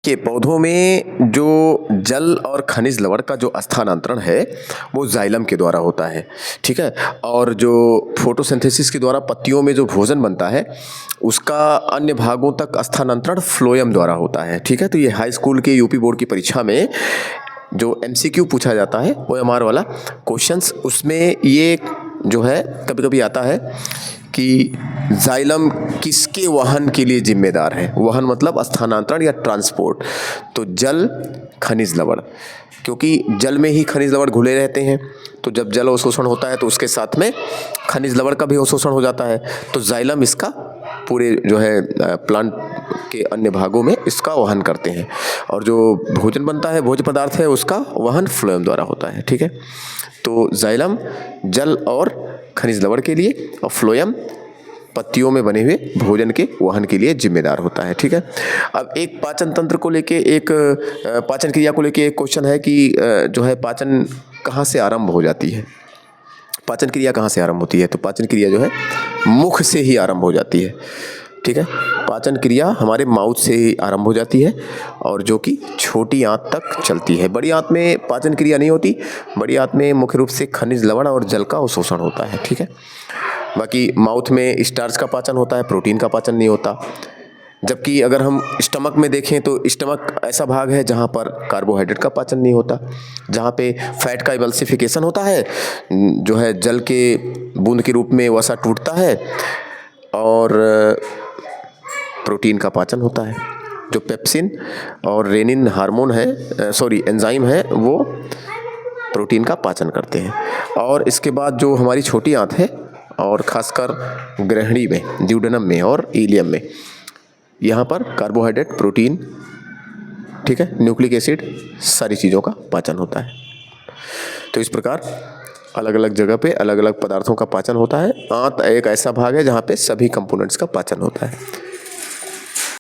के पौधों में जो जल और खनिज लवण का जो स्थानांतरण है वो जाइलम के द्वारा होता है। ठीक है। और जो फोटोसिंथेसिस के द्वारा पत्तियों में जो भोजन बनता है उसका अन्य भागों तक स्थानांतरण फ्लोएम द्वारा होता है। ठीक है। तो ये हाई स्कूल के यूपी बोर्ड की परीक्षा में जो एमसीक्यू पूछा जाता है ओएमआर वाला क्वेश्चंस, उसमें ये जो है कभी कभी आता है कि जाइलम किसके वहन के लिए जिम्मेदार है। वहन मतलब स्थानांतरण या ट्रांसपोर्ट। तो जल, खनिज लवण, क्योंकि जल में ही खनिज लवण घुले रहते हैं, तो जब जल अवशोषण होता है तो उसके साथ में खनिज लवण का भी अवशोषण हो जाता है। तो जाइलम इसका पूरे जो है प्लांट के अन्य भागों में इसका वहन करते हैं। और जो भोजन बनता है, भोज्य पदार्थ है, उसका वहन फ्लोएम द्वारा होता है। ठीक है। तो जाइलम जल और खनिज लवण के लिए और फ्लोएम पत्तियों में बने हुए भोजन के वहन के लिए जिम्मेदार होता है। ठीक है। अब एक पाचन तंत्र को लेके, एक पाचन क्रिया को लेके एक क्वेश्चन है कि जो है पाचन कहाँ से आरंभ हो जाती है, पाचन क्रिया कहाँ से आरंभ होती है। तो पाचन क्रिया जो है मुख से ही आरंभ हो जाती है। ठीक है। पाचन क्रिया हमारे माउथ से ही आरंभ हो जाती है और जो कि छोटी आंत तक चलती है। बड़ी आंत में पाचन क्रिया नहीं होती। बड़ी आंत में मुख्य रूप से खनिज लवण और जल का अवशोषण होता है। ठीक है। बाकी माउथ में स्टार्च का पाचन होता है, प्रोटीन का पाचन नहीं होता। जबकि अगर हम स्टमक में देखें तो स्टमक ऐसा भाग है जहाँ पर कार्बोहाइड्रेट का पाचन नहीं होता, जहाँ पे फैट का इमल्सिफिकेशन होता है, जो है जल के बूंद के रूप में वसा टूटता है, और प्रोटीन का पाचन होता है। जो पेप्सिन और रेनिन हार्मोन है, एंजाइम है, वो प्रोटीन का पाचन करते हैं। और इसके बाद जो हमारी छोटी आंत है, और खासकर ग्रहणी में, ड्यूडेनम में और इलियम में, यहाँ पर कार्बोहाइड्रेट, प्रोटीन, ठीक है, न्यूक्लिक एसिड, सारी चीज़ों का पाचन होता है। तो इस प्रकार अलग अलग जगह पे अलग अलग पदार्थों का पाचन होता है। आंत एक ऐसा भाग है जहाँ पे सभी कंपोनेंट्स का पाचन होता है।